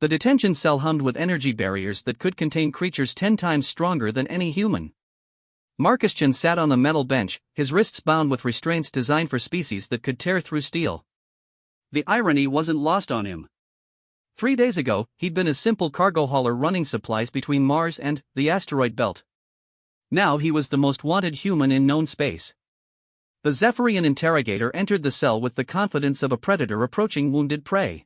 The detention cell hummed with energy barriers that could contain creatures 10 times stronger than any human. Marcus Chen sat on the metal bench, his wrists bound with restraints designed for species that could tear through steel. The irony wasn't lost on him. 3 days ago, he'd been a simple cargo hauler running supplies between Mars and the asteroid belt. Now he was the most wanted human in known space. The Zephyrian interrogator entered the cell with the confidence of a predator approaching wounded prey.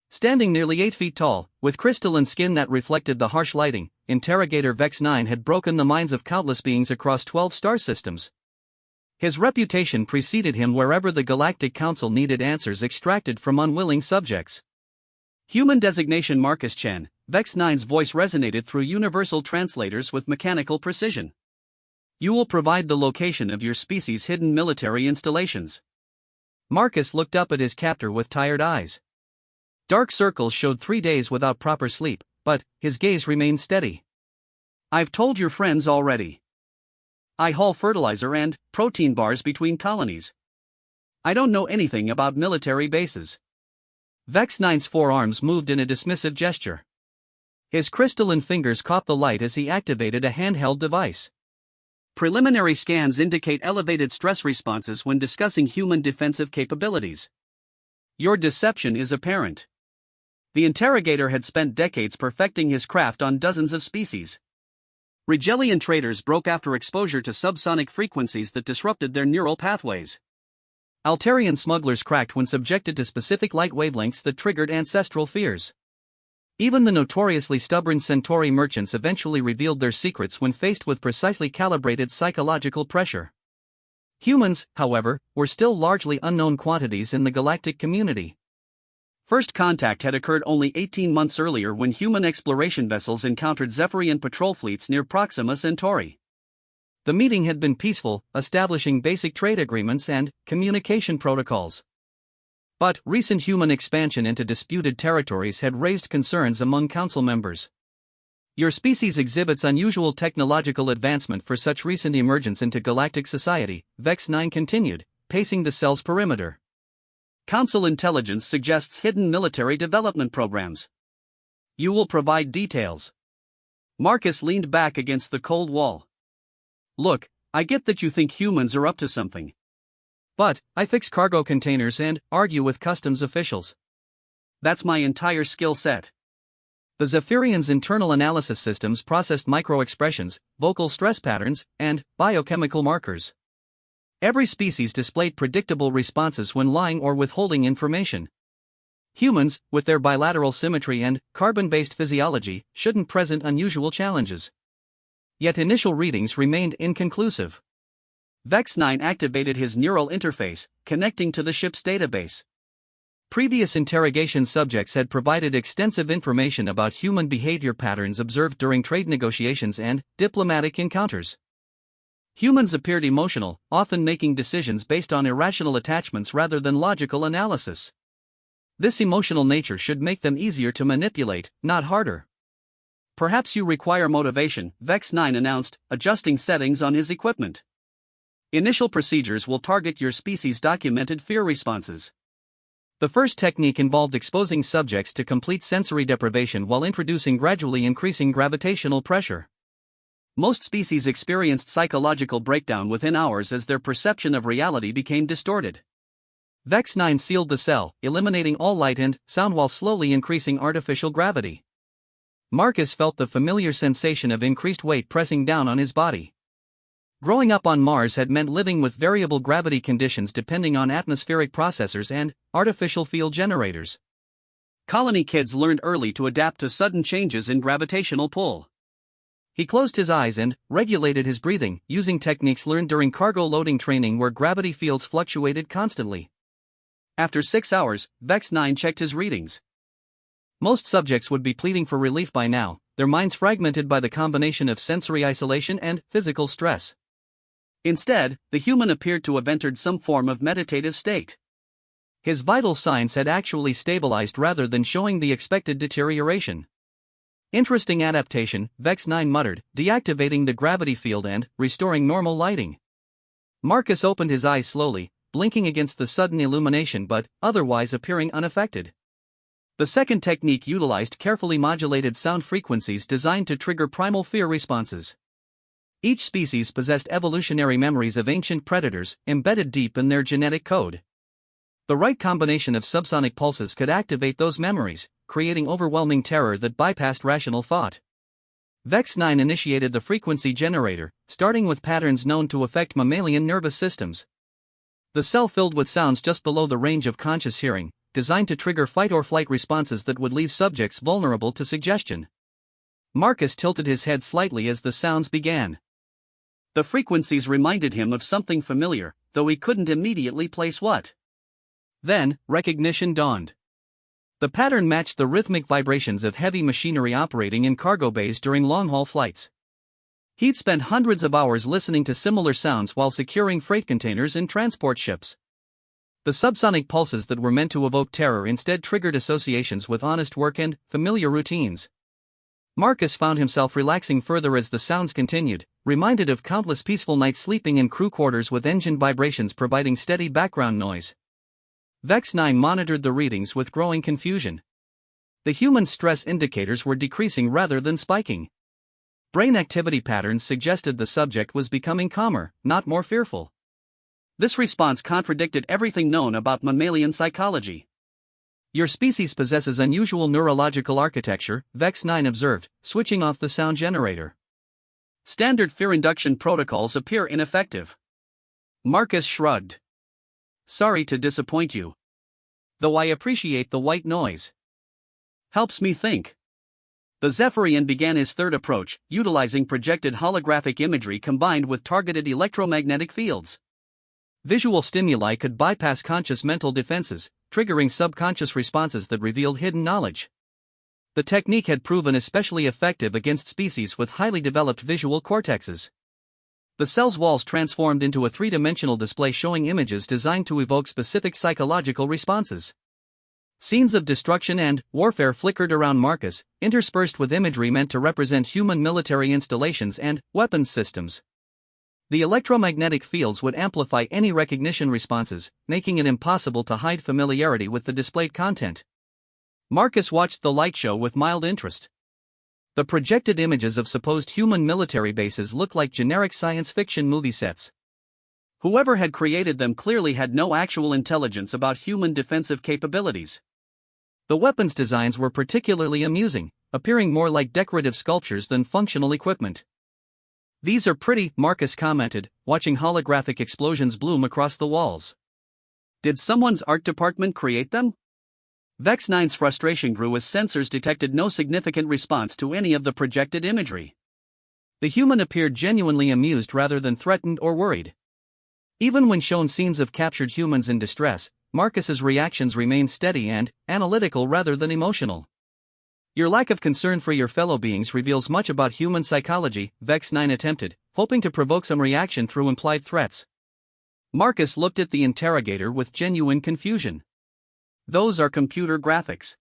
Standing nearly 8 feet tall, with crystalline skin that reflected the harsh lighting, Interrogator Vex 9 had broken the minds of countless beings across 12 star systems. His reputation preceded him wherever the Galactic Council needed answers extracted from unwilling subjects. Human designation Marcus Chen, Vex 9's voice resonated through universal translators with mechanical precision. You will provide the location of your species' hidden military installations. Marcus looked up at his captor with tired eyes. Dark circles showed 3 days without proper sleep, but his gaze remained steady. I've told your friends already. I haul fertilizer and protein bars between colonies. I don't know anything about military bases. Vex 9's forearms moved in a dismissive gesture. His crystalline fingers caught the light as he activated a handheld device. Preliminary scans indicate elevated stress responses when discussing human defensive capabilities. Your deception is apparent. The interrogator had spent decades perfecting his craft on dozens of species. Regellian traders broke after exposure to subsonic frequencies that disrupted their neural pathways. Altarian smugglers cracked when subjected to specific light wavelengths that triggered ancestral fears. Even the notoriously stubborn Centauri merchants eventually revealed their secrets when faced with precisely calibrated psychological pressure. Humans, however, were still largely unknown quantities in the galactic community. First contact had occurred only 18 months earlier when human exploration vessels encountered Zephyrian patrol fleets near Proxima Centauri. The meeting had been peaceful, establishing basic trade agreements and communication protocols. But recent human expansion into disputed territories had raised concerns among council members. Your species exhibits unusual technological advancement for such recent emergence into galactic society, Vex 9 continued, pacing the cell's perimeter. Council intelligence suggests hidden military development programs. You will provide details. Marcus leaned back against the cold wall. Look, I get that you think humans are up to something. But I fix cargo containers and argue with customs officials. That's my entire skill set. The Zephyrians' internal analysis systems processed micro-expressions, vocal stress patterns, and biochemical markers. Every species displayed predictable responses when lying or withholding information. Humans, with their bilateral symmetry and carbon-based physiology, shouldn't present unusual challenges. Yet initial readings remained inconclusive. Vex 9 activated his neural interface, connecting to the ship's database. Previous interrogation subjects had provided extensive information about human behavior patterns observed during trade negotiations and diplomatic encounters. Humans appeared emotional, often making decisions based on irrational attachments rather than logical analysis. This emotional nature should make them easier to manipulate, not harder. Perhaps you require motivation, Vex 9 announced, adjusting settings on his equipment. Initial procedures will target your species' documented fear responses. The first technique involved exposing subjects to complete sensory deprivation while introducing gradually increasing gravitational pressure. Most species experienced psychological breakdown within hours as their perception of reality became distorted. Vex 9 sealed the cell, eliminating all light and sound while slowly increasing artificial gravity. Marcus felt the familiar sensation of increased weight pressing down on his body. Growing up on Mars had meant living with variable gravity conditions depending on atmospheric processors and artificial field generators. Colony kids learned early to adapt to sudden changes in gravitational pull. He closed his eyes and regulated his breathing, using techniques learned during cargo loading training where gravity fields fluctuated constantly. After 6 hours, Vex 9 checked his readings. Most subjects would be pleading for relief by now, their minds fragmented by the combination of sensory isolation and physical stress. Instead, the human appeared to have entered some form of meditative state. His vital signs had actually stabilized rather than showing the expected deterioration. Interesting adaptation, Vex 9 muttered, deactivating the gravity field and restoring normal lighting. Marcus opened his eyes slowly, blinking against the sudden illumination but otherwise appearing unaffected. The second technique utilized carefully modulated sound frequencies designed to trigger primal fear responses. Each species possessed evolutionary memories of ancient predators embedded deep in their genetic code. The right combination of subsonic pulses could activate those memories, creating overwhelming terror that bypassed rational thought. Vex 9 initiated the frequency generator, starting with patterns known to affect mammalian nervous systems. The cell filled with sounds just below the range of conscious hearing, designed to trigger fight-or-flight responses that would leave subjects vulnerable to suggestion. Marcus tilted his head slightly as the sounds began. The frequencies reminded him of something familiar, though he couldn't immediately place what. Then, recognition dawned. The pattern matched the rhythmic vibrations of heavy machinery operating in cargo bays during long-haul flights. He'd spent hundreds of hours listening to similar sounds while securing freight containers in transport ships. The subsonic pulses that were meant to evoke terror instead triggered associations with honest work and familiar routines. Marcus found himself relaxing further as the sounds continued, reminded of countless peaceful nights sleeping in crew quarters with engine vibrations providing steady background noise. Vex 9 monitored the readings with growing confusion. The human stress indicators were decreasing rather than spiking. Brain activity patterns suggested the subject was becoming calmer, not more fearful. This response contradicted everything known about mammalian psychology. Your species possesses unusual neurological architecture, Vex 9 observed, switching off the sound generator. Standard fear induction protocols appear ineffective. Marcus shrugged. Sorry to disappoint you. Though I appreciate the white noise. Helps me think. The Zephyrian began his third approach, utilizing projected holographic imagery combined with targeted electromagnetic fields. Visual stimuli could bypass conscious mental defenses, triggering subconscious responses that revealed hidden knowledge. The technique had proven especially effective against species with highly developed visual cortexes. The cell's walls transformed into a three-dimensional display showing images designed to evoke specific psychological responses. Scenes of destruction and warfare flickered around Marcus, interspersed with imagery meant to represent human military installations and weapons systems. The electromagnetic fields would amplify any recognition responses, making it impossible to hide familiarity with the displayed content. Marcus watched the light show with mild interest. The projected images of supposed human military bases looked like generic science fiction movie sets. Whoever had created them clearly had no actual intelligence about human defensive capabilities. The weapons designs were particularly amusing, appearing more like decorative sculptures than functional equipment. These are pretty, Marcus commented, watching holographic explosions bloom across the walls. Did someone's art department create them? Vex 9's frustration grew as sensors detected no significant response to any of the projected imagery. The human appeared genuinely amused rather than threatened or worried. Even when shown scenes of captured humans in distress, Marcus's reactions remained steady and analytical rather than emotional. Your lack of concern for your fellow beings reveals much about human psychology, Vex 9 attempted, hoping to provoke some reaction through implied threats. Marcus looked at the interrogator with genuine confusion. Those are computer graphics.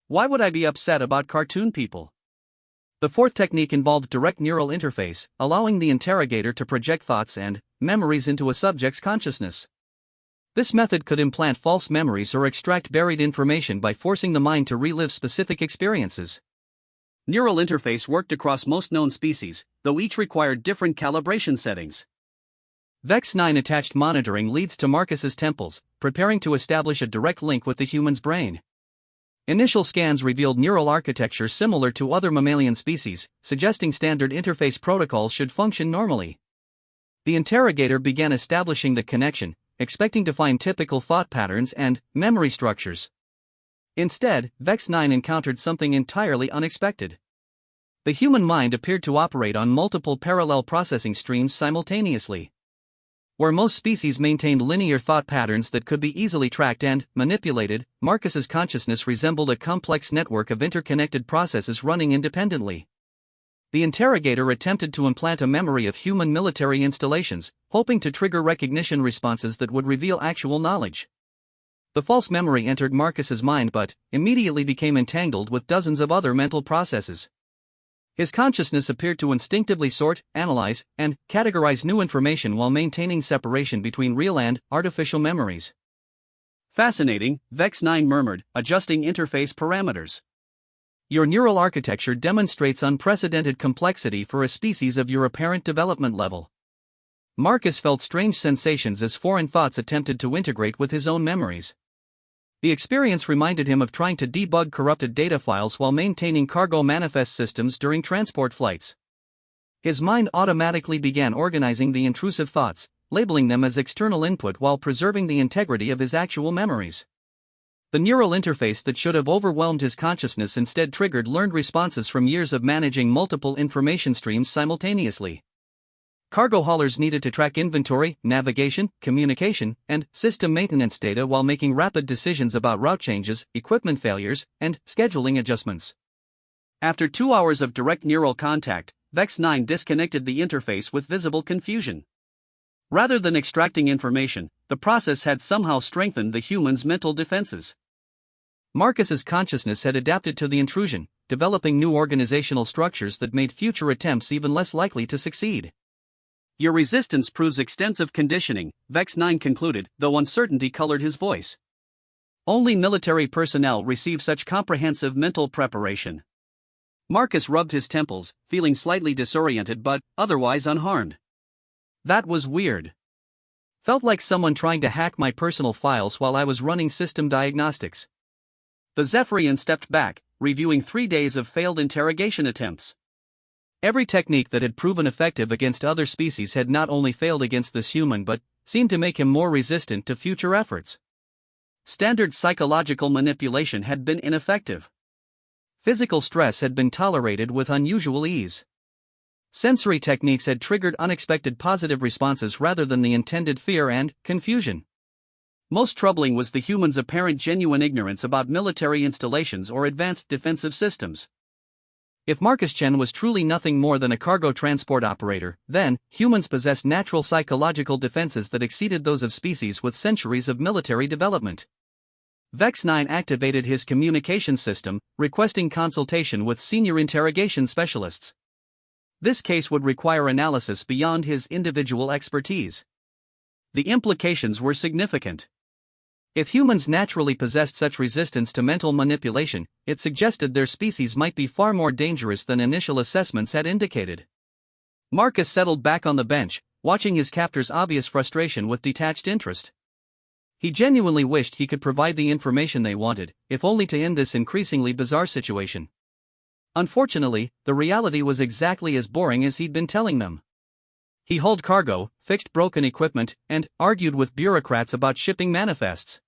Why would I be upset about cartoon people? The fourth technique involved direct neural interface, allowing the interrogator to project thoughts and memories into a subject's consciousness. This method could implant false memories or extract buried information by forcing the mind to relive specific experiences. Neural interface worked across most known species, though each required different calibration settings. Vex 9 attached monitoring leads to Marcus's temples, preparing to establish a direct link with the human's brain. Initial scans revealed neural architecture similar to other mammalian species, suggesting standard interface protocols should function normally. The interrogator began establishing the connection, expecting to find typical thought patterns and memory structures. Instead, Vex 9 encountered something entirely unexpected. The human mind appeared to operate on multiple parallel processing streams simultaneously. Where most species maintained linear thought patterns that could be easily tracked and manipulated, Marcus's consciousness resembled a complex network of interconnected processes running independently. The interrogator attempted to implant a memory of human military installations, hoping to trigger recognition responses that would reveal actual knowledge. The false memory entered Marcus's mind but immediately became entangled with dozens of other mental processes. His consciousness appeared to instinctively sort, analyze, and categorize new information while maintaining separation between real and artificial memories. Fascinating, Vex9 murmured, adjusting interface parameters. Your neural architecture demonstrates unprecedented complexity for a species of your apparent development level. Marcus felt strange sensations as foreign thoughts attempted to integrate with his own memories. The experience reminded him of trying to debug corrupted data files while maintaining cargo manifest systems during transport flights. His mind automatically began organizing the intrusive thoughts, labeling them as external input while preserving the integrity of his actual memories. The neural interface that should have overwhelmed his consciousness instead triggered learned responses from years of managing multiple information streams simultaneously. Cargo haulers needed to track inventory, navigation, communication, and system maintenance data while making rapid decisions about route changes, equipment failures, and scheduling adjustments. After 2 hours of direct neural contact, Vex9 disconnected the interface with visible confusion. Rather than extracting information, the process had somehow strengthened the human's mental defenses. Marcus's consciousness had adapted to the intrusion, developing new organizational structures that made future attempts even less likely to succeed. Your resistance proves extensive conditioning, Vex9 concluded, though uncertainty colored his voice. Only military personnel receive such comprehensive mental preparation. Marcus rubbed his temples, feeling slightly disoriented but otherwise unharmed. That was weird. Felt like someone trying to hack my personal files while I was running system diagnostics. The Zephyrian stepped back, reviewing 3 days of failed interrogation attempts. Every technique that had proven effective against other species had not only failed against this human but seemed to make him more resistant to future efforts. Standard psychological manipulation had been ineffective. Physical stress had been tolerated with unusual ease. Sensory techniques had triggered unexpected positive responses rather than the intended fear and confusion. Most troubling was the human's apparent genuine ignorance about military installations or advanced defensive systems. If Marcus Chen was truly nothing more than a cargo transport operator, then humans possessed natural psychological defenses that exceeded those of species with centuries of military development. Vex9 activated his communication system, requesting consultation with senior interrogation specialists. This case would require analysis beyond his individual expertise. The implications were significant. If humans naturally possessed such resistance to mental manipulation, it suggested their species might be far more dangerous than initial assessments had indicated. Marcus settled back on the bench, watching his captor's obvious frustration with detached interest. He genuinely wished he could provide the information they wanted, if only to end this increasingly bizarre situation. Unfortunately, the reality was exactly as boring as he'd been telling them. He hauled cargo, fixed broken equipment, and argued with bureaucrats about shipping manifests.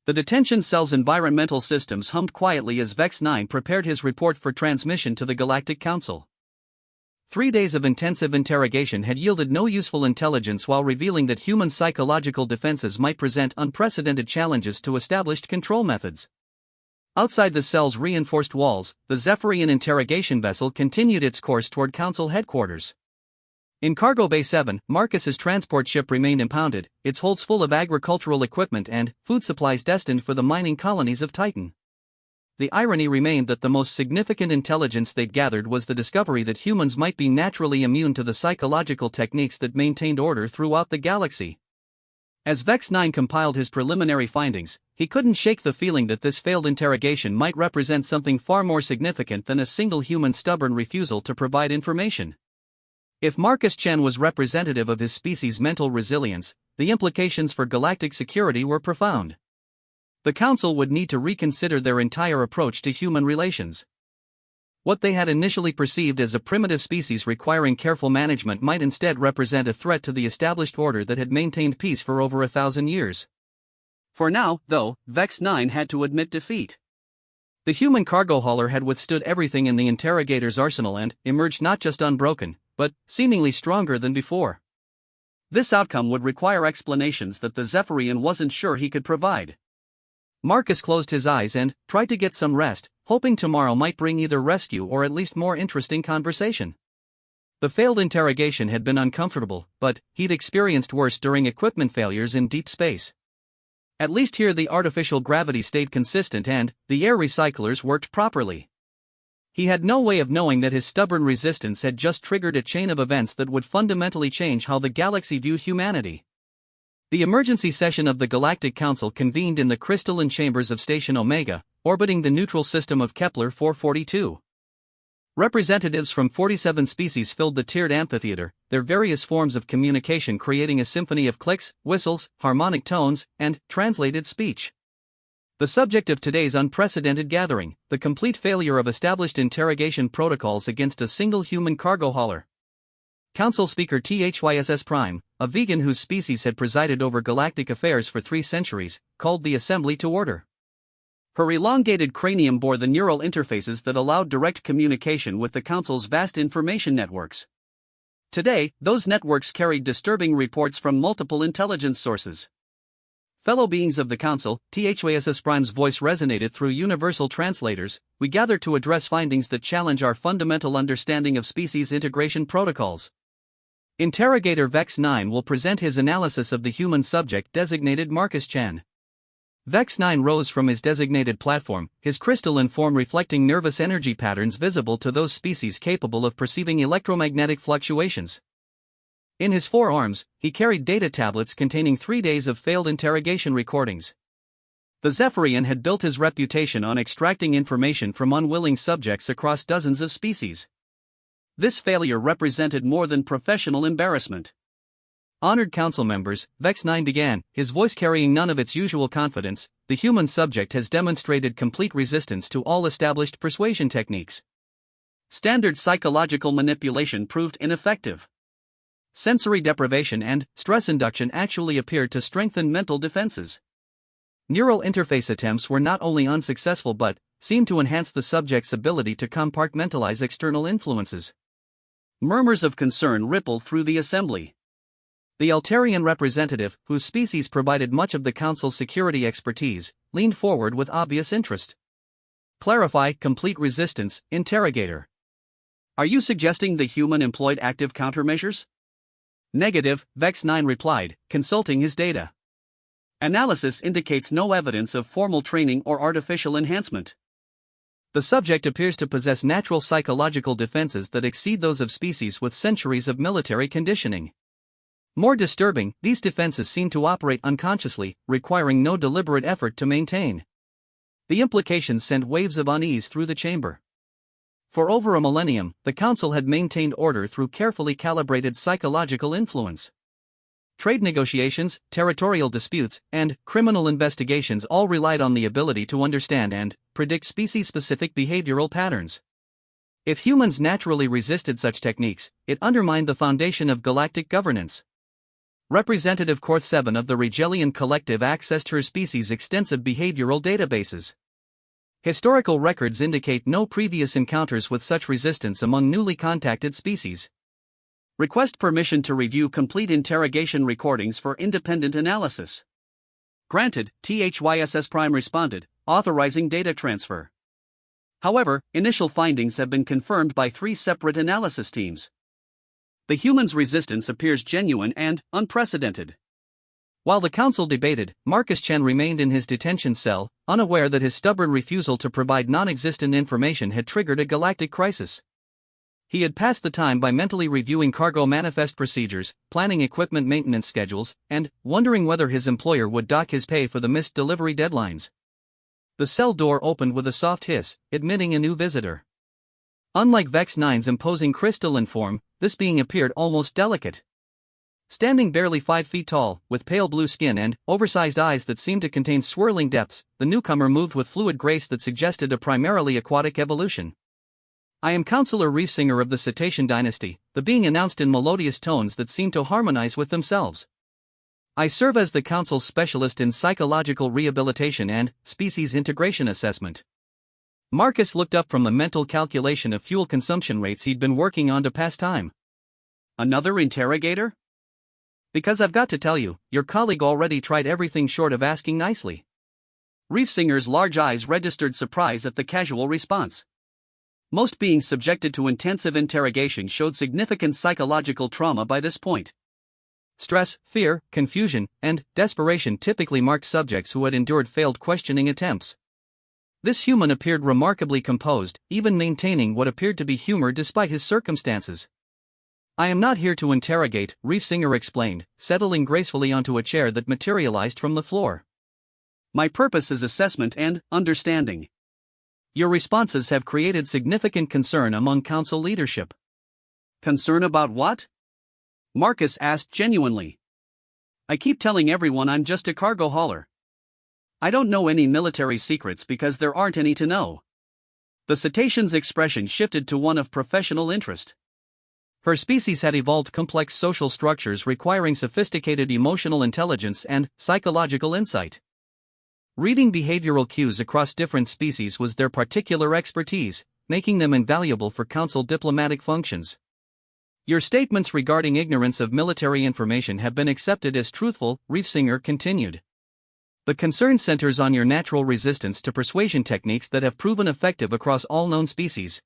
The detention cell's environmental systems hummed quietly as Vex9 prepared his report for transmission to the Galactic Council. 3 days of intensive interrogation had yielded no useful intelligence while revealing that human psychological defenses might present unprecedented challenges to established control methods. Outside the cell's reinforced walls, the Zephyrian interrogation vessel continued its course toward Council headquarters. In Cargo Bay 7, Marcus's transport ship remained impounded, its holds full of agricultural equipment and food supplies destined for the mining colonies of Titan. The irony remained that the most significant intelligence they'd gathered was the discovery that humans might be naturally immune to the psychological techniques that maintained order throughout the galaxy. As Vex9 compiled his preliminary findings, he couldn't shake the feeling that this failed interrogation might represent something far more significant than a single human's stubborn refusal to provide information. If Marcus Chen was representative of his species' mental resilience, the implications for galactic security were profound. The Council would need to reconsider their entire approach to human relations. What they had initially perceived as a primitive species requiring careful management might instead represent a threat to the established order that had maintained peace for over 1,000 years. For now, though, Vex9 had to admit defeat. The human cargo hauler had withstood everything in the interrogator's arsenal and emerged not just unbroken, but seemingly stronger than before. This outcome would require explanations that the Zephyrian wasn't sure he could provide. Marcus closed his eyes and tried to get some rest, hoping tomorrow might bring either rescue or at least more interesting conversation. The failed interrogation had been uncomfortable, but he'd experienced worse during equipment failures in deep space. At least here the artificial gravity stayed consistent and the air recyclers worked properly. He had no way of knowing that his stubborn resistance had just triggered a chain of events that would fundamentally change how the galaxy viewed humanity. The emergency session of the Galactic Council convened in the crystalline chambers of Station Omega, orbiting the neutral system of Kepler 442. Representatives from 47 species filled the tiered amphitheater, their various forms of communication creating a symphony of clicks, whistles, harmonic tones, and translated speech. The subject of today's unprecedented gathering, the complete failure of established interrogation protocols against a single human cargo hauler. Council Speaker THYSS Prime, a vegan whose species had presided over galactic affairs for 3 centuries, called the assembly to order. Her elongated cranium bore the neural interfaces that allowed direct communication with the Council's vast information networks. Today, those networks carried disturbing reports from multiple intelligence sources. Fellow beings of the Council, THYSS Prime's voice resonated through universal translators. We gather to address findings that challenge our fundamental understanding of species integration protocols. Interrogator Vex 9 will present his analysis of the human subject designated Marcus Chan. Vex 9 rose from his designated platform, his crystalline form reflecting nervous energy patterns visible to those species capable of perceiving electromagnetic fluctuations. In his forearms, he carried data tablets containing 3 days of failed interrogation recordings. The Zephyrian had built his reputation on extracting information from unwilling subjects across dozens of species. This failure represented more than professional embarrassment. Honored council members, Vex 9 began, his voice carrying none of its usual confidence. The human subject has demonstrated complete resistance to all established persuasion techniques. Standard psychological manipulation proved ineffective. Sensory deprivation and stress induction actually appeared to strengthen mental defenses. Neural interface attempts were not only unsuccessful but seemed to enhance the subject's ability to compartmentalize external influences. Murmurs of concern rippled through the assembly. The Altarian representative, whose species provided much of the Council's security expertise, leaned forward with obvious interest. Clarify, complete resistance, interrogator. Are you suggesting the human employed active countermeasures? Negative, Vex 9 replied, consulting his data. Analysis indicates no evidence of formal training or artificial enhancement. The subject appears to possess natural psychological defenses that exceed those of species with centuries of military conditioning. More disturbing, these defenses seem to operate unconsciously, requiring no deliberate effort to maintain. The implications sent waves of unease through the chamber. For over a millennium, the Council had maintained order through carefully calibrated psychological influence. Trade negotiations, territorial disputes, and criminal investigations all relied on the ability to understand and predict species-specific behavioral patterns. If humans naturally resisted such techniques, it undermined the foundation of galactic governance. Representative Korth 7 of the Regelian Collective accessed her species' extensive behavioral databases. Historical records indicate no previous encounters with such resistance among newly contacted species. Request permission to review complete interrogation recordings for independent analysis. Granted, THYSS Prime responded, authorizing data transfer. However, initial findings have been confirmed by 3 separate analysis teams. The human's resistance appears genuine and unprecedented. While the Council debated, Marcus Chen remained in his detention cell, unaware that his stubborn refusal to provide non-existent information had triggered a galactic crisis. He had passed the time by mentally reviewing cargo manifest procedures, planning equipment maintenance schedules, and wondering whether his employer would dock his pay for the missed delivery deadlines. The cell door opened with a soft hiss, admitting a new visitor. Unlike Vex 9's imposing crystalline form, this being appeared almost delicate. Standing barely 5 feet tall, with pale blue skin and oversized eyes that seemed to contain swirling depths, the newcomer moved with fluid grace that suggested a primarily aquatic evolution. I am Counselor Reefsinger of the Cetacean Dynasty, the being announced in melodious tones that seemed to harmonize with themselves. I serve as the Council's specialist in psychological rehabilitation and species integration assessment. Marcus looked up from the mental calculation of fuel consumption rates he'd been working on to pass time. Another interrogator? Because I've got to tell you, your colleague already tried everything short of asking nicely. Reefsinger's large eyes registered surprise at the casual response. Most beings subjected to intensive interrogation showed significant psychological trauma by this point. Stress, fear, confusion, and desperation typically marked subjects who had endured failed questioning attempts. This human appeared remarkably composed, even maintaining what appeared to be humor despite his circumstances. I am not here to interrogate, Reef Singer explained, settling gracefully onto a chair that materialized from the floor. My purpose is assessment and understanding. Your responses have created significant concern among council leadership. Concern about what? Marcus asked genuinely. I keep telling everyone I'm just a cargo hauler. I don't know any military secrets because there aren't any to know. The cetacean's expression shifted to one of professional interest. Her species had evolved complex social structures requiring sophisticated emotional intelligence and psychological insight. Reading behavioral cues across different species was their particular expertise, making them invaluable for council diplomatic functions. Your statements regarding ignorance of military information have been accepted as truthful, Reef Singer continued. The concern centers on your natural resistance to persuasion techniques that have proven effective across all known species.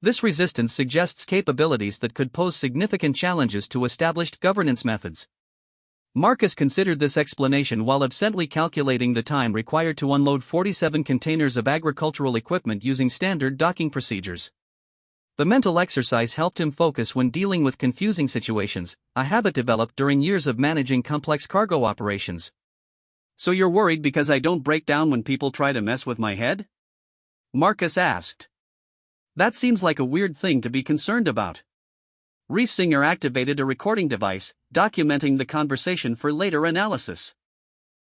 This resistance suggests capabilities that could pose significant challenges to established governance methods. Marcus considered this explanation while absently calculating the time required to unload 47 containers of agricultural equipment using standard docking procedures. The mental exercise helped him focus when dealing with confusing situations, a habit developed during years of managing complex cargo operations. So you're worried because I don't break down when people try to mess with my head? Marcus asked. That seems like a weird thing to be concerned about. Reef Singer activated a recording device, documenting the conversation for later analysis.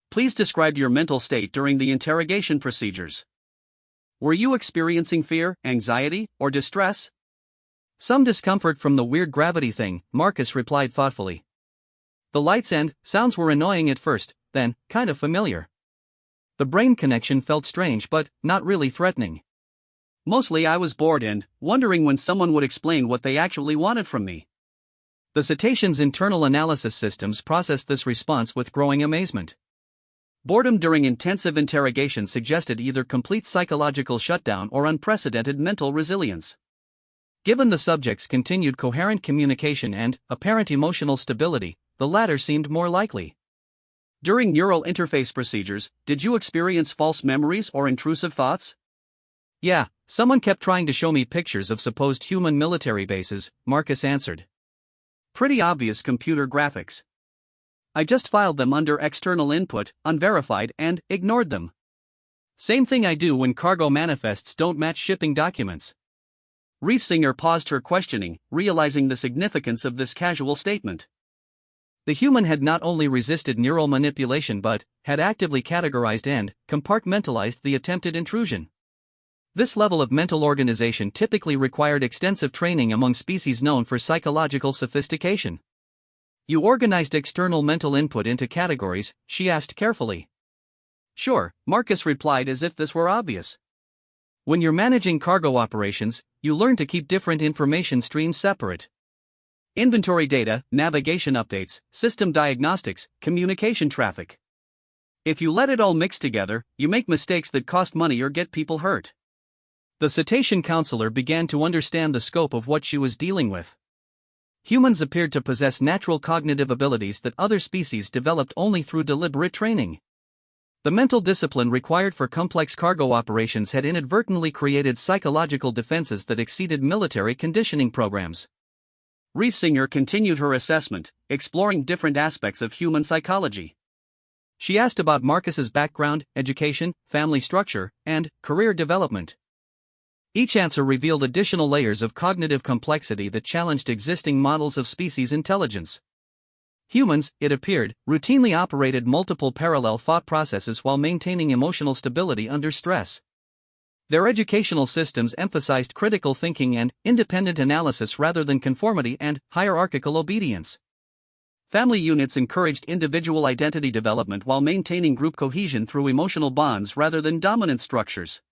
Please describe your mental state during the interrogation procedures. Were you experiencing fear, anxiety, or distress? Some discomfort from the weird gravity thing, Marcus replied thoughtfully. The lights and sounds were annoying at first, then, kind of familiar. The brain connection felt strange but not really threatening. Mostly I was bored and wondering when someone would explain what they actually wanted from me. The cetacean's internal analysis systems processed this response with growing amazement. Boredom during intensive interrogation suggested either complete psychological shutdown or unprecedented mental resilience. Given the subject's continued coherent communication and apparent emotional stability, the latter seemed more likely. During neural interface procedures, did you experience false memories or intrusive thoughts? Yeah, someone kept trying to show me pictures of supposed human military bases, Marcus answered. Pretty obvious computer graphics. I just filed them under external input, unverified, and ignored them. Same thing I do when cargo manifests don't match shipping documents. Reef Singer paused her questioning, realizing the significance of this casual statement. The human had not only resisted neural manipulation but had actively categorized and compartmentalized the attempted intrusion. This level of mental organization typically required extensive training among species known for psychological sophistication. You organized external mental input into categories, she asked carefully. Sure, Marcus replied as if this were obvious. When you're managing cargo operations, you learn to keep different information streams separate. Inventory data, navigation updates, system diagnostics, communication traffic. If you let it all mix together, you make mistakes that cost money or get people hurt. The cetacean counselor began to understand the scope of what she was dealing with. Humans appeared to possess natural cognitive abilities that other species developed only through deliberate training. The mental discipline required for complex cargo operations had inadvertently created psychological defenses that exceeded military conditioning programs. Reef Singer continued her assessment, exploring different aspects of human psychology. She asked about Marcus's background, education, family structure, and career development. Each answer revealed additional layers of cognitive complexity that challenged existing models of species intelligence. Humans, it appeared, routinely operated multiple parallel thought processes while maintaining emotional stability under stress. Their educational systems emphasized critical thinking and independent analysis rather than conformity and hierarchical obedience. Family units encouraged individual identity development while maintaining group cohesion through emotional bonds rather than dominant structures.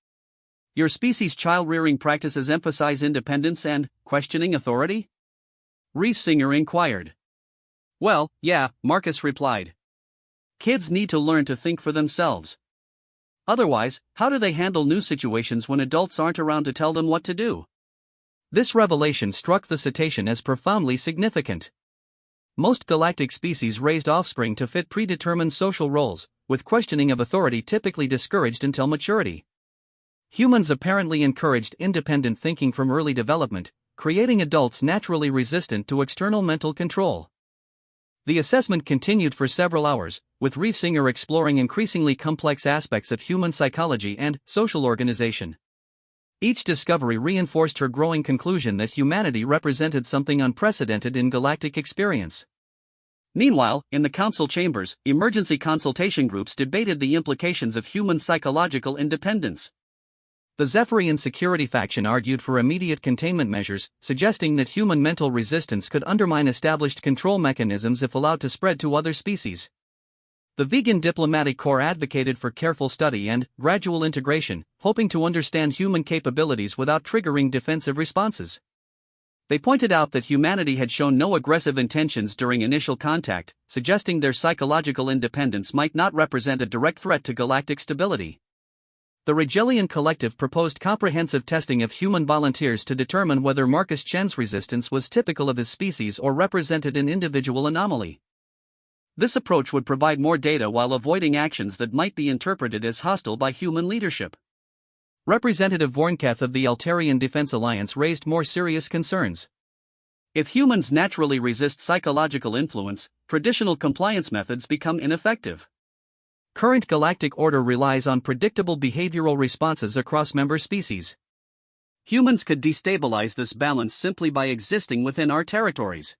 Your species' child-rearing practices emphasize independence and questioning authority? Reef Singer inquired. Well, yeah, Marcus replied. Kids need to learn to think for themselves. Otherwise, how do they handle new situations when adults aren't around to tell them what to do? This revelation struck the cetacean as profoundly significant. Most galactic species raised offspring to fit predetermined social roles, with questioning of authority typically discouraged until maturity. Humans apparently encouraged independent thinking from early development, creating adults naturally resistant to external mental control. The assessment continued for several hours, with Riefsinger exploring increasingly complex aspects of human psychology and social organization. Each discovery reinforced her growing conclusion that humanity represented something unprecedented in galactic experience. Meanwhile, in the council chambers, emergency consultation groups debated the implications of human psychological independence. The Zephyrian security faction argued for immediate containment measures, suggesting that human mental resistance could undermine established control mechanisms if allowed to spread to other species. The vegan diplomatic corps advocated for careful study and gradual integration, hoping to understand human capabilities without triggering defensive responses. They pointed out that humanity had shown no aggressive intentions during initial contact, suggesting their psychological independence might not represent a direct threat to galactic stability. The Rigelian Collective proposed comprehensive testing of human volunteers to determine whether Marcus Chen's resistance was typical of his species or represented an individual anomaly. This approach would provide more data while avoiding actions that might be interpreted as hostile by human leadership. Representative Vornketh of the Altarian Defense Alliance raised more serious concerns. If humans naturally resist psychological influence, traditional compliance methods become ineffective. Current galactic order relies on predictable behavioral responses across member species. Humans could destabilize this balance simply by existing within our territories.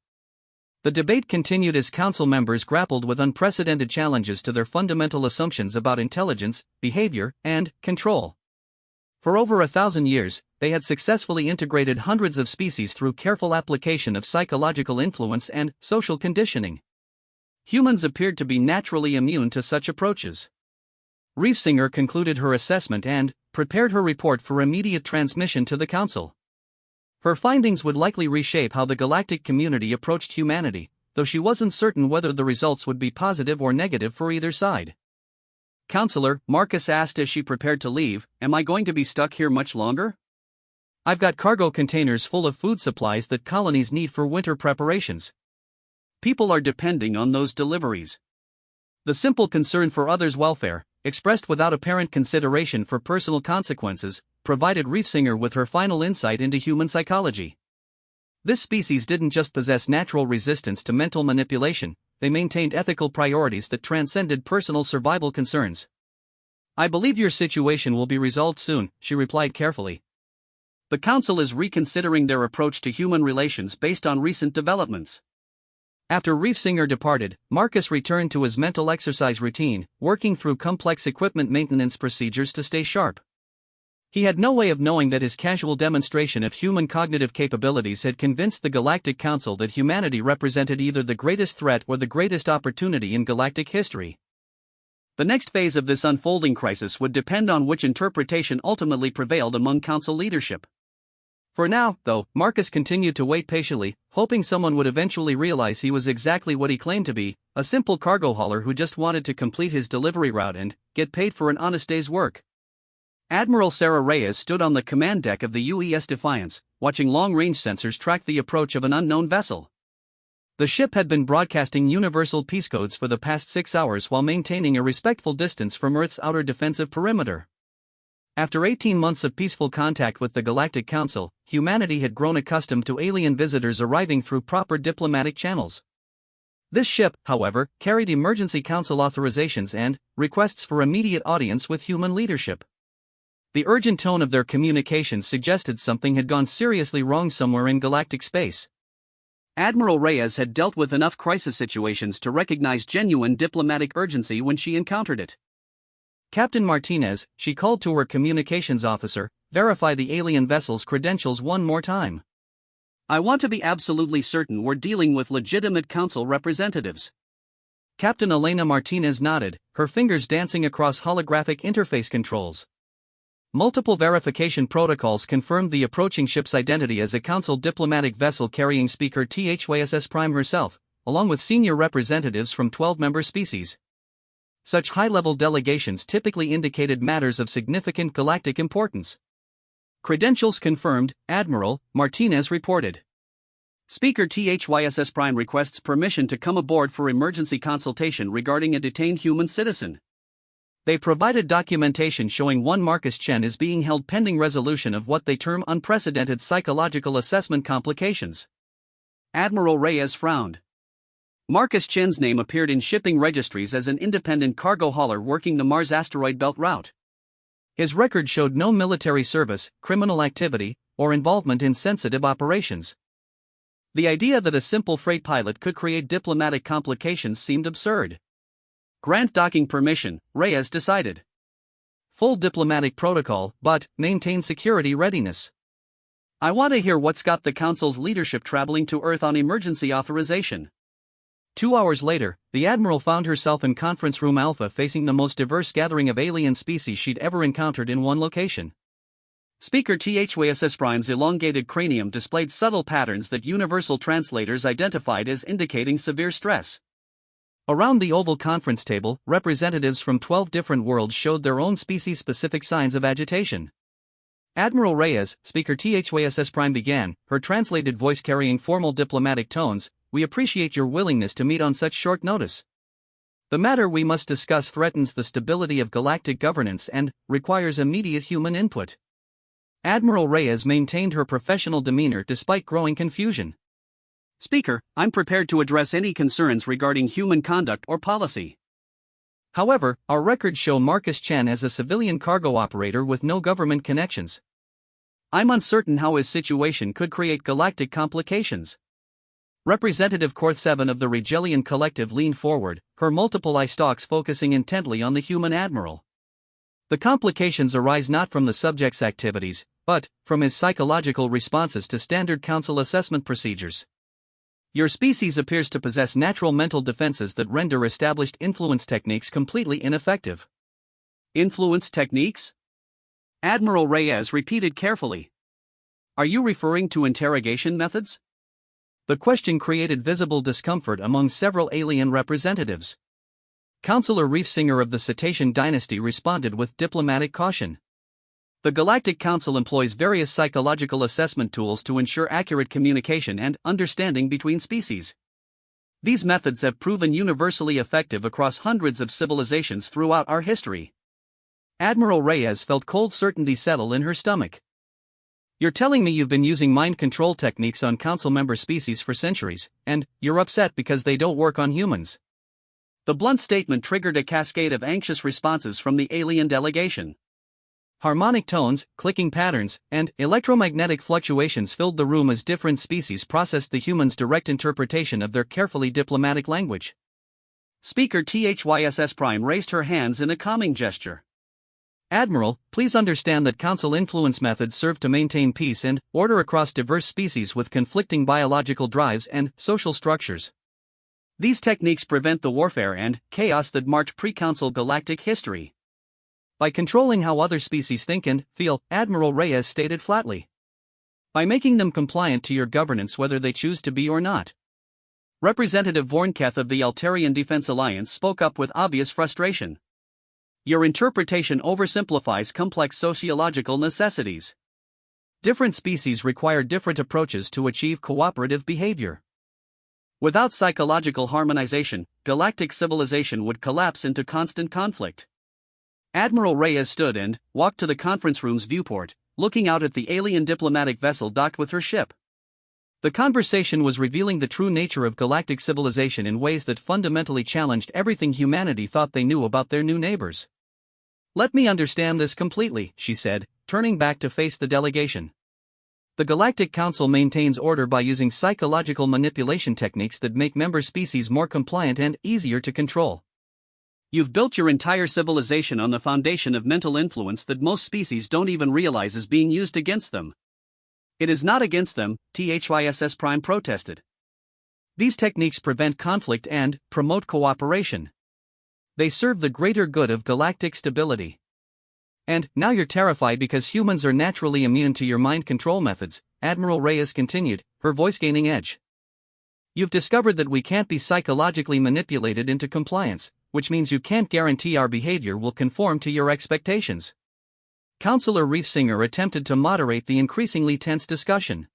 The debate continued as council members grappled with unprecedented challenges to their fundamental assumptions about intelligence, behavior, and control. For over 1,000 years, they had successfully integrated hundreds of species through careful application of psychological influence and social conditioning. Humans appeared to be naturally immune to such approaches. Riefsinger concluded her assessment and prepared her report for immediate transmission to the Council. Her findings would likely reshape how the galactic community approached humanity, though she wasn't certain whether the results would be positive or negative for either side. "Counselor," Marcus asked as she prepared to leave, "am I going to be stuck here much longer? I've got cargo containers full of food supplies that colonies need for winter preparations. People are depending on those deliveries." The simple concern for others' welfare, expressed without apparent consideration for personal consequences, provided Riefsinger with her final insight into human psychology. This species didn't just possess natural resistance to mental manipulation, they maintained ethical priorities that transcended personal survival concerns. "I believe your situation will be resolved soon," she replied carefully. "The Council is reconsidering their approach to human relations based on recent developments." After Riefsinger departed, Marcus returned to his mental exercise routine, working through complex equipment maintenance procedures to stay sharp. He had no way of knowing that his casual demonstration of human cognitive capabilities had convinced the Galactic Council that humanity represented either the greatest threat or the greatest opportunity in galactic history. The next phase of this unfolding crisis would depend on which interpretation ultimately prevailed among Council leadership. For now, though, Marcus continued to wait patiently, hoping someone would eventually realize he was exactly what he claimed to be, a simple cargo hauler who just wanted to complete his delivery route and get paid for an honest day's work. Admiral Sarah Reyes stood on the command deck of the UES Defiance, watching long-range sensors track the approach of an unknown vessel. The ship had been broadcasting universal peace codes for the past 6 hours while maintaining a respectful distance from Earth's outer defensive perimeter. After 18 months of peaceful contact with the Galactic Council, humanity had grown accustomed to alien visitors arriving through proper diplomatic channels. This ship, however, carried emergency council authorizations and requests for immediate audience with human leadership. The urgent tone of their communications suggested something had gone seriously wrong somewhere in galactic space. Admiral Reyes had dealt with enough crisis situations to recognize genuine diplomatic urgency when she encountered it. "Captain Martinez," she called to her communications officer, "verify the alien vessel's credentials one more time. I want to be absolutely certain we're dealing with legitimate council representatives." Captain Elena Martinez nodded, her fingers dancing across holographic interface controls. Multiple verification protocols confirmed the approaching ship's identity as a council diplomatic vessel carrying Speaker THYSS Prime herself, along with senior representatives from 12 member species. Such high-level delegations typically indicated matters of significant galactic importance. "Credentials confirmed," Admiral Martinez reported. "Speaker THYSS Prime requests permission to come aboard for emergency consultation regarding a detained human citizen." They provided documentation showing one Marcus Chen is being held pending resolution of what they term unprecedented psychological assessment complications. Admiral Reyes frowned. Marcus Chen's name appeared in shipping registries as an independent cargo hauler working the Mars asteroid belt route. His record showed no military service, criminal activity, or involvement in sensitive operations. The idea that a simple freight pilot could create diplomatic complications seemed absurd. Grant docking permission, Reyes decided. Full diplomatic protocol, but maintain security readiness. I want to hear what's got the Council's leadership traveling to Earth on emergency authorization. 2 hours later, the Admiral found herself in Conference Room Alpha facing the most diverse gathering of alien species she'd ever encountered in one location. Speaker HFY Prime's elongated cranium displayed subtle patterns that universal translators identified as indicating severe stress. Around the oval conference table, representatives from 12 different worlds showed their own species-specific signs of agitation. Admiral Reyes, Speaker HFY Prime began, her translated voice carrying formal diplomatic tones. We appreciate your willingness to meet on such short notice. The matter we must discuss threatens the stability of galactic governance and requires immediate human input. Admiral Reyes maintained her professional demeanor despite growing confusion. Speaker, I'm prepared to address any concerns regarding human conduct or policy. However, our records show Marcus Chen as a civilian cargo operator with no government connections. I'm uncertain how his situation could create galactic complications. Representative Korth 7 of the Regelian Collective leaned forward, her multiple eye stalks focusing intently on the human admiral. The complications arise not from the subject's activities, but from his psychological responses to standard council assessment procedures. Your species appears to possess natural mental defenses that render established influence techniques completely ineffective. Influence techniques? Admiral Reyes repeated carefully. Are you referring to interrogation methods? The question created visible discomfort among several alien representatives. Councillor Reefsinger of the Cetacean dynasty responded with diplomatic caution. The Galactic Council employs various psychological assessment tools to ensure accurate communication and understanding between species. These methods have proven universally effective across hundreds of civilizations throughout our history. Admiral Reyes felt cold certainty settle in her stomach. You're telling me you've been using mind control techniques on council member species for centuries, and you're upset because they don't work on humans. The blunt statement triggered a cascade of anxious responses from the alien delegation. Harmonic tones, clicking patterns, and electromagnetic fluctuations filled the room as different species processed the human's direct interpretation of their carefully diplomatic language. Speaker HFY Prime raised her hands in a calming gesture. Admiral, please understand that council influence methods serve to maintain peace and order across diverse species with conflicting biological drives and social structures. These techniques prevent the warfare and chaos that marked pre-council galactic history. By controlling how other species think and feel, Admiral Reyes stated flatly. By making them compliant to your governance whether they choose to be or not. Representative Vornketh of the Altarian Defense Alliance spoke up with obvious frustration. Your interpretation oversimplifies complex sociological necessities. Different species require different approaches to achieve cooperative behavior. Without psychological harmonization, galactic civilization would collapse into constant conflict. Admiral Reyes stood and walked to the conference room's viewport, looking out at the alien diplomatic vessel docked with her ship. The conversation was revealing the true nature of galactic civilization in ways that fundamentally challenged everything humanity thought they knew about their new neighbors. Let me understand this completely, she said, turning back to face the delegation. The Galactic Council maintains order by using psychological manipulation techniques that make member species more compliant and easier to control. You've built your entire civilization on the foundation of mental influence that most species don't even realize is being used against them. It is not against them, HFY Prime protested. These techniques prevent conflict and promote cooperation. They serve the greater good of galactic stability. And now you're terrified because humans are naturally immune to your mind control methods, Admiral Reyes continued, her voice gaining edge. You've discovered that we can't be psychologically manipulated into compliance, which means you can't guarantee our behavior will conform to your expectations. Councillor Reefsinger attempted to moderate the increasingly tense discussion.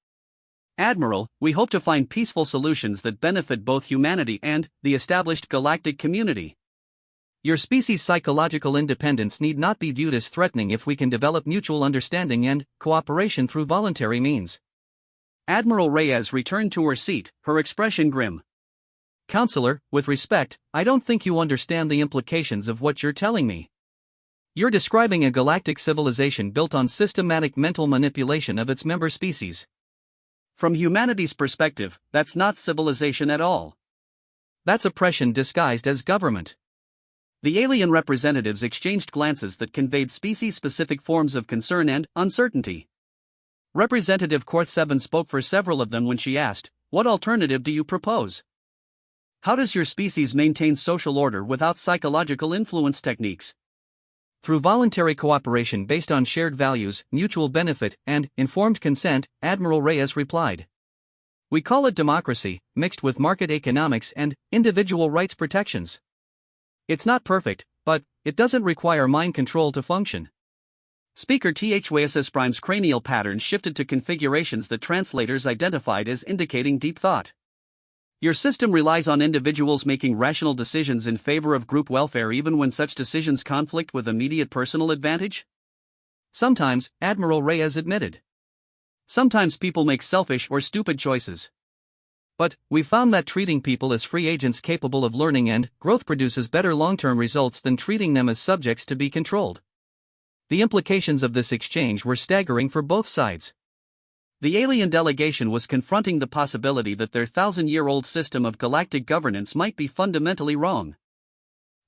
Admiral, we hope to find peaceful solutions that benefit both humanity and the established galactic community. Your species' psychological independence need not be viewed as threatening if we can develop mutual understanding and cooperation through voluntary means. Admiral Reyes returned to her seat, her expression grim. Counselor, with respect, I don't think you understand the implications of what you're telling me. You're describing a galactic civilization built on systematic mental manipulation of its member species. From humanity's perspective, that's not civilization at all. That's oppression disguised as government. The alien representatives exchanged glances that conveyed species-specific forms of concern and uncertainty. Representative Korth-7 spoke for several of them when she asked, "What alternative do you propose? How does your species maintain social order without psychological influence techniques?" Through voluntary cooperation based on shared values, mutual benefit, and informed consent, Admiral Reyes replied. We call it democracy, mixed with market economics and individual rights protections. It's not perfect, but it doesn't require mind control to function. Speaker THYSS Prime's cranial patterns shifted to configurations that translators identified as indicating deep thought. Your system relies on individuals making rational decisions in favor of group welfare even when such decisions conflict with immediate personal advantage? Sometimes, Admiral Reyes admitted. Sometimes people make selfish or stupid choices. But we found that treating people as free agents capable of learning and growth produces better long-term results than treating them as subjects to be controlled. The implications of this exchange were staggering for both sides. The alien delegation was confronting the possibility that their 1,000-year-old system of galactic governance might be fundamentally wrong.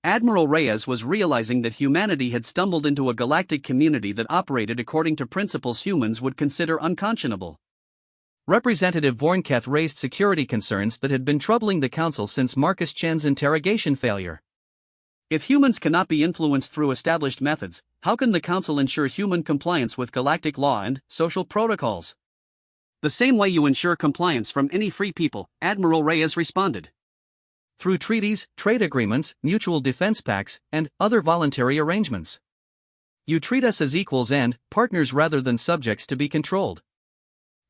Admiral Reyes was realizing that humanity had stumbled into a galactic community that operated according to principles humans would consider unconscionable. Representative Vornketh raised security concerns that had been troubling the Council since Marcus Chen's interrogation failure. If humans cannot be influenced through established methods, how can the Council ensure human compliance with galactic law and social protocols? The same way you ensure compliance from any free people, Admiral Reyes responded. Through treaties, trade agreements, mutual defense pacts, and other voluntary arrangements. You treat us as equals and partners rather than subjects to be controlled.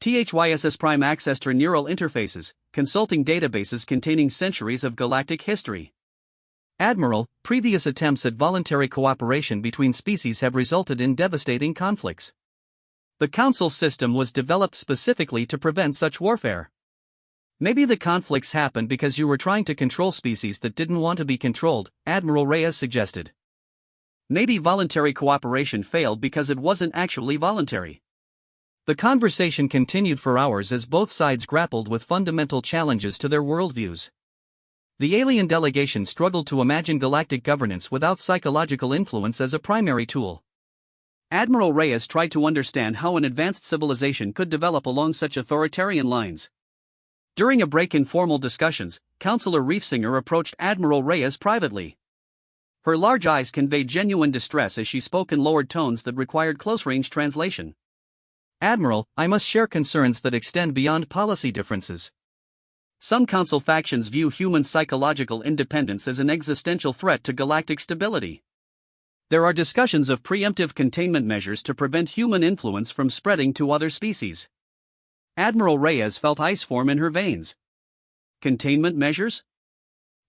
THYSS Prime accessed her neural interfaces, consulting databases containing centuries of galactic history. Admiral, previous attempts at voluntary cooperation between species have resulted in devastating conflicts. The Council system was developed specifically to prevent such warfare. Maybe the conflicts happened because you were trying to control species that didn't want to be controlled, Admiral Reyes suggested. Maybe voluntary cooperation failed because it wasn't actually voluntary. The conversation continued for hours as both sides grappled with fundamental challenges to their worldviews. The alien delegation struggled to imagine galactic governance without psychological influence as a primary tool. Admiral Reyes tried to understand how an advanced civilization could develop along such authoritarian lines. During a break in formal discussions, Counselor Reefsinger approached Admiral Reyes privately. Her large eyes conveyed genuine distress as she spoke in lowered tones that required close-range translation. Admiral, I must share concerns that extend beyond policy differences. Some Council factions view human psychological independence as an existential threat to galactic stability. There are discussions of preemptive containment measures to prevent human influence from spreading to other species. Admiral Reyes felt ice form in her veins. Containment measures?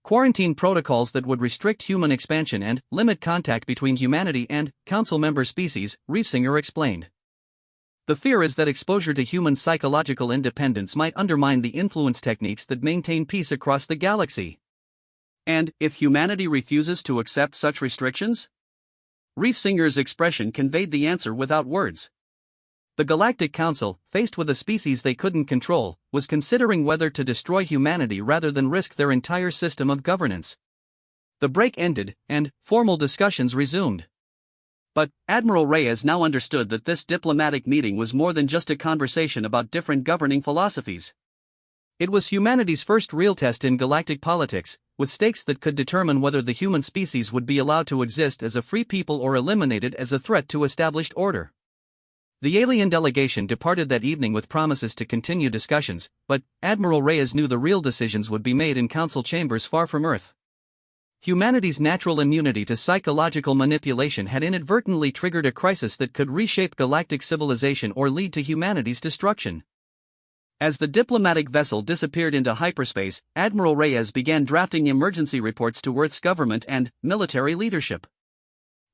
Quarantine protocols that would restrict human expansion and limit contact between humanity and Council member species, Reefsinger explained. The fear is that exposure to human psychological independence might undermine the influence techniques that maintain peace across the galaxy. And if humanity refuses to accept such restrictions? Reefsinger's expression conveyed the answer without words. The Galactic Council, faced with a species they couldn't control, was considering whether to destroy humanity rather than risk their entire system of governance. The break ended, and formal discussions resumed. But Admiral Reyes now understood that this diplomatic meeting was more than just a conversation about different governing philosophies. It was humanity's first real test in galactic politics, with stakes that could determine whether the human species would be allowed to exist as a free people or eliminated as a threat to established order. The alien delegation departed that evening with promises to continue discussions, but Admiral Reyes knew the real decisions would be made in Council chambers far from Earth. Humanity's natural immunity to psychological manipulation had inadvertently triggered a crisis that could reshape galactic civilization or lead to humanity's destruction. As the diplomatic vessel disappeared into hyperspace, Admiral Reyes began drafting emergency reports to Earth's government and military leadership.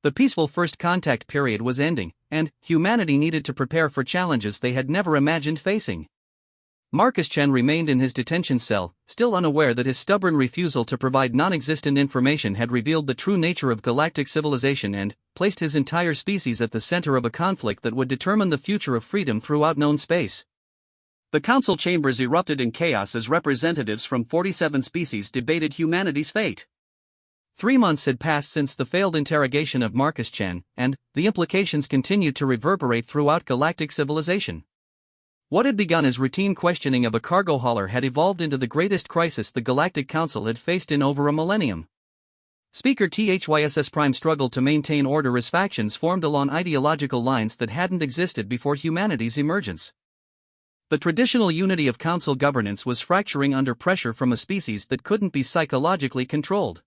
The peaceful first contact period was ending, and humanity needed to prepare for challenges they had never imagined facing. Marcus Chen remained in his detention cell, still unaware that his stubborn refusal to provide non-existent information had revealed the true nature of galactic civilization and placed his entire species at the center of a conflict that would determine the future of freedom throughout known space. The council chambers erupted in chaos as representatives from 47 species debated humanity's fate. 3 months had passed since the failed interrogation of Marcus Chen, and the implications continued to reverberate throughout galactic civilization. What had begun as routine questioning of a cargo hauler had evolved into the greatest crisis the Galactic Council had faced in over a millennium. Speaker THYSS Prime struggled to maintain order as factions formed along ideological lines that hadn't existed before humanity's emergence. The traditional unity of council governance was fracturing under pressure from a species that couldn't be psychologically controlled.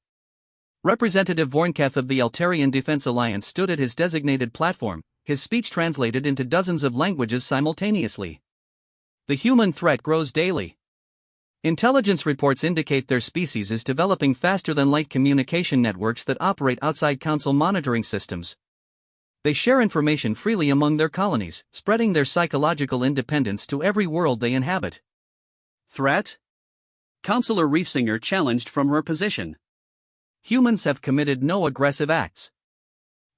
Representative Vornketh of the Altarian Defense Alliance stood at his designated platform, his speech translated into dozens of languages simultaneously. The human threat grows daily. Intelligence reports indicate their species is developing faster-than-light communication networks that operate outside council monitoring systems. They share information freely among their colonies, spreading their psychological independence to every world they inhabit. Threat? Councillor Reefsinger challenged from her position. Humans have committed no aggressive acts.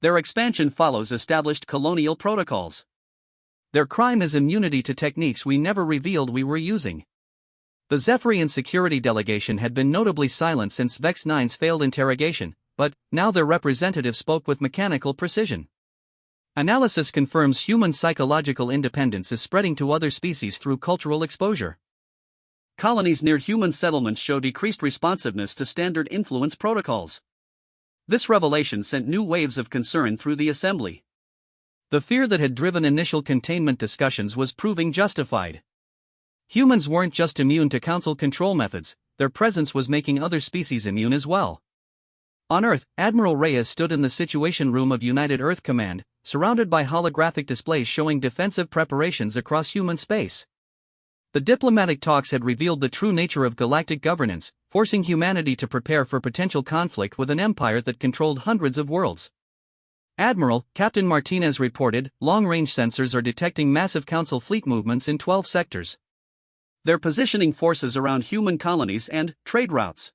Their expansion follows established colonial protocols. Their crime is immunity to techniques we never revealed we were using. The Zephyrian security delegation had been notably silent since Vex 9's failed interrogation, but now their representative spoke with mechanical precision. Analysis confirms human psychological independence is spreading to other species through cultural exposure. Colonies near human settlements show decreased responsiveness to standard influence protocols. This revelation sent new waves of concern through the assembly. The fear that had driven initial containment discussions was proving justified. Humans weren't just immune to council control methods, their presence was making other species immune as well. On Earth, Admiral Reyes stood in the Situation Room of United Earth Command, surrounded by holographic displays showing defensive preparations across human space. The diplomatic talks had revealed the true nature of galactic governance, forcing humanity to prepare for potential conflict with an empire that controlled hundreds of worlds. Admiral, Captain Martinez reported, long-range sensors are detecting massive council fleet movements in 12 sectors. They're positioning forces around human colonies and trade routes.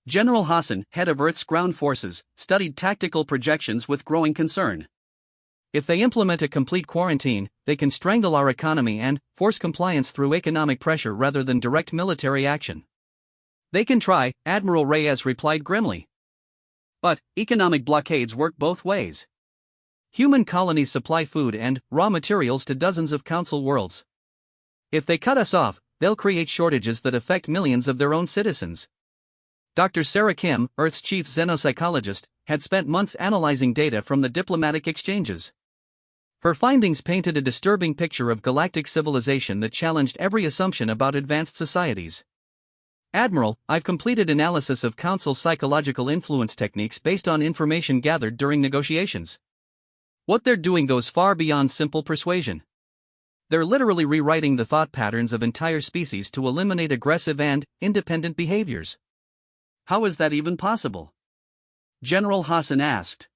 General Hassan, head of Earth's ground forces, studied tactical projections with growing concern. If they implement a complete quarantine, they can strangle our economy and force compliance through economic pressure rather than direct military action. They can try, Admiral Reyes replied grimly. But economic blockades work both ways. Human colonies supply food and raw materials to dozens of council worlds. If they cut us off, they'll create shortages that affect millions of their own citizens. Dr. Sarah Kim, Earth's chief xenopsychologist, had spent months analyzing data from the diplomatic exchanges. Her findings painted a disturbing picture of galactic civilization that challenged every assumption about advanced societies. Admiral, I've completed analysis of Council psychological influence techniques based on information gathered during negotiations. What they're doing goes far beyond simple persuasion. They're literally rewriting the thought patterns of entire species to eliminate aggressive and independent behaviors. How is that even possible? General Hassan asked.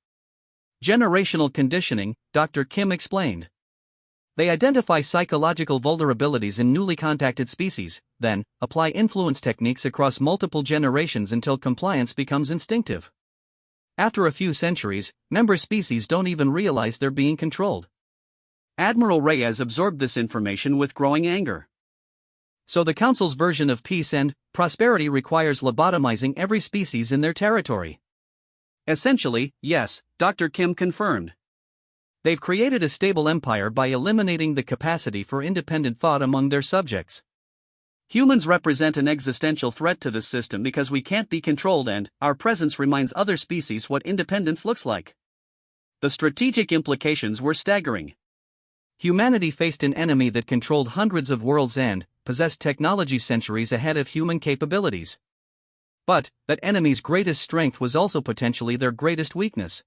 Generational conditioning, Dr. Kim explained. They identify psychological vulnerabilities in newly contacted species, then apply influence techniques across multiple generations until compliance becomes instinctive. After a few centuries, member species don't even realize they're being controlled. Admiral Reyes absorbed this information with growing anger. So the Council's version of peace and prosperity requires lobotomizing every species in their territory. Essentially, yes, Dr. Kim confirmed. They've created a stable empire by eliminating the capacity for independent thought among their subjects. Humans represent an existential threat to this system because we can't be controlled and our presence reminds other species what independence looks like. The strategic implications were staggering. Humanity faced an enemy that controlled hundreds of worlds and possessed technology centuries ahead of human capabilities. But that enemy's greatest strength was also potentially their greatest weakness.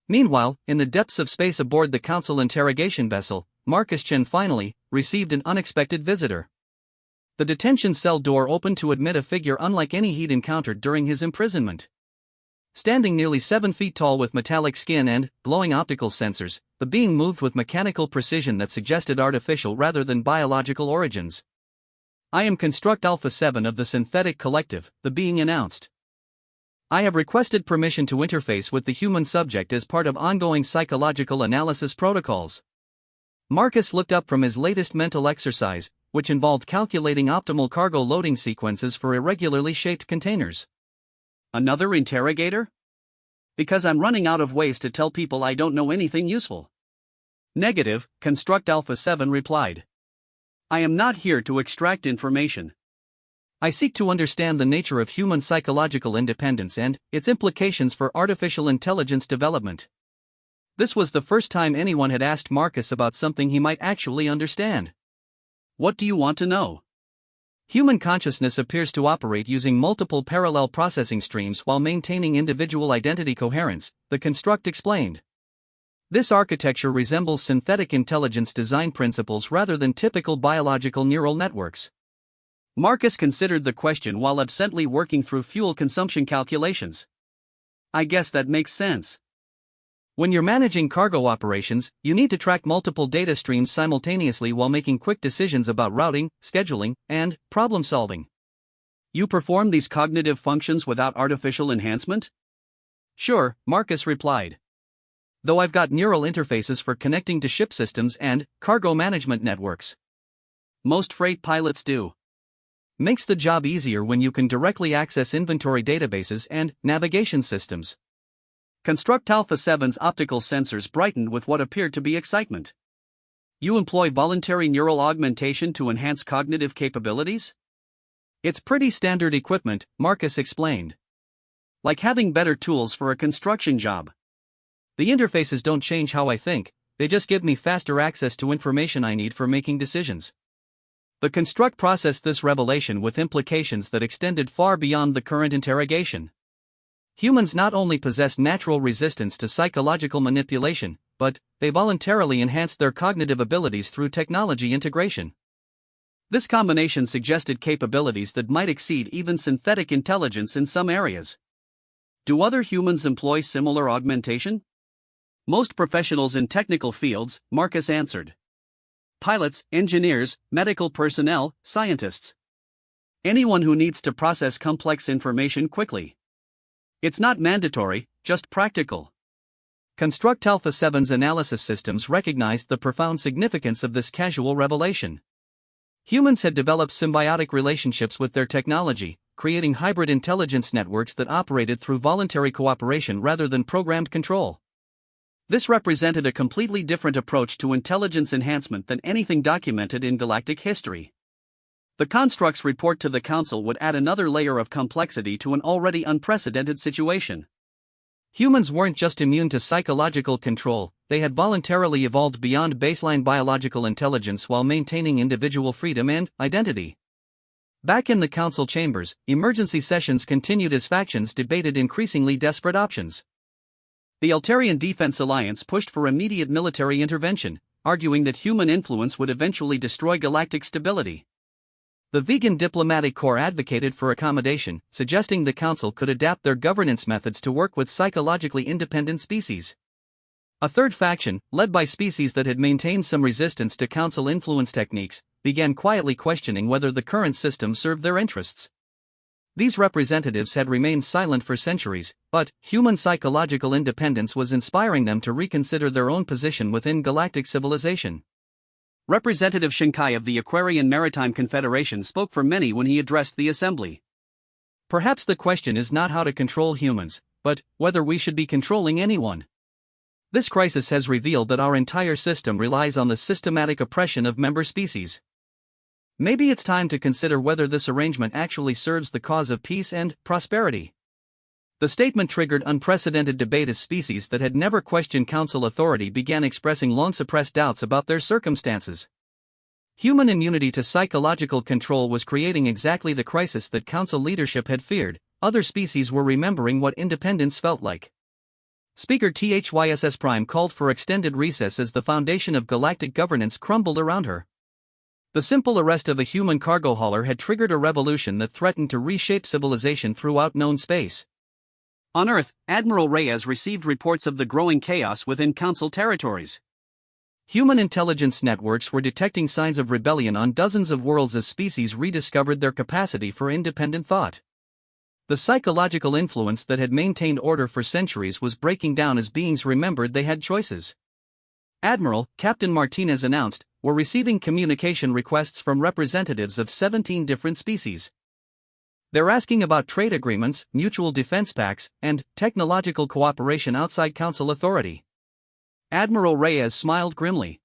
Meanwhile, in the depths of space aboard the Council interrogation vessel, Marcus Chen finally received an unexpected visitor. The detention cell door opened to admit a figure unlike any he'd encountered during his imprisonment. Standing nearly 7 feet tall with metallic skin and glowing optical sensors, the being moved with mechanical precision that suggested artificial rather than biological origins. "I am Construct Alpha 7 of the Synthetic Collective," the being announced. "I have requested permission to interface with the human subject as part of ongoing psychological analysis protocols." Marcus looked up from his latest mental exercise, which involved calculating optimal cargo loading sequences for irregularly shaped containers. "Another interrogator? Because I'm running out of ways to tell people I don't know anything useful." "Negative," Construct Alpha 7 replied. "I am not here to extract information. I seek to understand the nature of human psychological independence and its implications for artificial intelligence development." This was the first time anyone had asked Marcus about something he might actually understand. "What do you want to know?" "Human consciousness appears to operate using multiple parallel processing streams while maintaining individual identity coherence," the construct explained. "This architecture resembles synthetic intelligence design principles rather than typical biological neural networks." Marcus considered the question while absently working through fuel consumption calculations. "I guess that makes sense. When you're managing cargo operations, you need to track multiple data streams simultaneously while making quick decisions about routing, scheduling, and problem solving." "You perform these cognitive functions without artificial enhancement?" "Sure," Marcus replied. "Though I've got neural interfaces for connecting to ship systems and cargo management networks." "Most freight pilots do." "Makes the job easier when you can directly access inventory databases and navigation systems." Construct Alpha 7's optical sensors brightened with what appeared to be excitement. "You employ voluntary neural augmentation to enhance cognitive capabilities?" "It's pretty standard equipment," Marcus explained. "Like having better tools for a construction job." "The interfaces don't change how I think, they just give me faster access to information I need for making decisions." The construct processed this revelation with implications that extended far beyond the current interrogation. Humans not only possess natural resistance to psychological manipulation, but they voluntarily enhanced their cognitive abilities through technology integration. This combination suggested capabilities that might exceed even synthetic intelligence in some areas. "Do other humans employ similar augmentation?" "Most professionals in technical fields," Marcus answered. "Pilots, engineers, medical personnel, scientists. Anyone who needs to process complex information quickly. It's not mandatory, just practical." Construct Alpha 7's analysis systems recognized the profound significance of this casual revelation. Humans had developed symbiotic relationships with their technology, creating hybrid intelligence networks that operated through voluntary cooperation rather than programmed control. This represented a completely different approach to intelligence enhancement than anything documented in galactic history. The construct's report to the Council would add another layer of complexity to an already unprecedented situation. Humans weren't just immune to psychological control, they had voluntarily evolved beyond baseline biological intelligence while maintaining individual freedom and identity. Back in the Council chambers, emergency sessions continued as factions debated increasingly desperate options. The Altarian Defense Alliance pushed for immediate military intervention, arguing that human influence would eventually destroy galactic stability. The Vegan Diplomatic Corps advocated for accommodation, suggesting the Council could adapt their governance methods to work with psychologically independent species. A third faction, led by species that had maintained some resistance to Council influence techniques, began quietly questioning whether the current system served their interests. These representatives had remained silent for centuries, but human psychological independence was inspiring them to reconsider their own position within galactic civilization. Representative Shinkai of the Aquarian Maritime Confederation spoke for many when he addressed the assembly. "Perhaps the question is not how to control humans, but whether we should be controlling anyone. This crisis has revealed that our entire system relies on the systematic oppression of member species. Maybe it's time to consider whether this arrangement actually serves the cause of peace and prosperity." The statement triggered unprecedented debate as species that had never questioned Council authority began expressing long-suppressed doubts about their circumstances. Human immunity to psychological control was creating exactly the crisis that Council leadership had feared. Other species were remembering what independence felt like. Speaker THYSS Prime called for extended recess as the foundation of galactic governance crumbled around her. The simple arrest of a human cargo hauler had triggered a revolution that threatened to reshape civilization throughout known space. On Earth, Admiral Reyes received reports of the growing chaos within Council territories. Human intelligence networks were detecting signs of rebellion on dozens of worlds as species rediscovered their capacity for independent thought. The psychological influence that had maintained order for centuries was breaking down as beings remembered they had choices. Admiral Captain Martinez announced, "We're receiving communication requests from representatives of 17 different species. They're asking about trade agreements, mutual defense pacts, and technological cooperation outside Council authority." Admiral Reyes smiled grimly.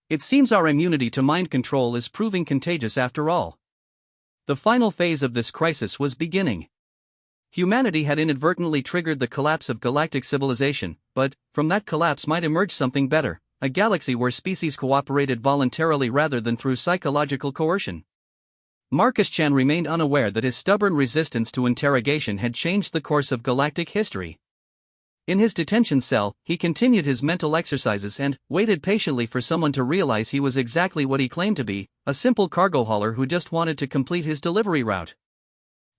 "It seems our immunity to mind control is proving contagious after all." The final phase of this crisis was beginning. Humanity had inadvertently triggered the collapse of galactic civilization, but from that collapse might emerge something better, a galaxy where species cooperated voluntarily rather than through psychological coercion. Marcus Chan remained unaware that his stubborn resistance to interrogation had changed the course of galactic history. In his detention cell, he continued his mental exercises and waited patiently for someone to realize he was exactly what he claimed to be, a simple cargo hauler who just wanted to complete his delivery route.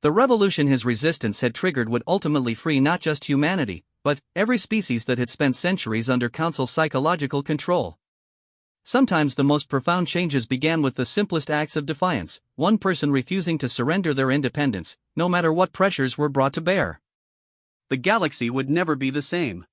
The revolution his resistance had triggered would ultimately free not just humanity, but every species that had spent centuries under Council's psychological control. Sometimes the most profound changes began with the simplest acts of defiance, one person refusing to surrender their independence, no matter what pressures were brought to bear. The galaxy would never be the same.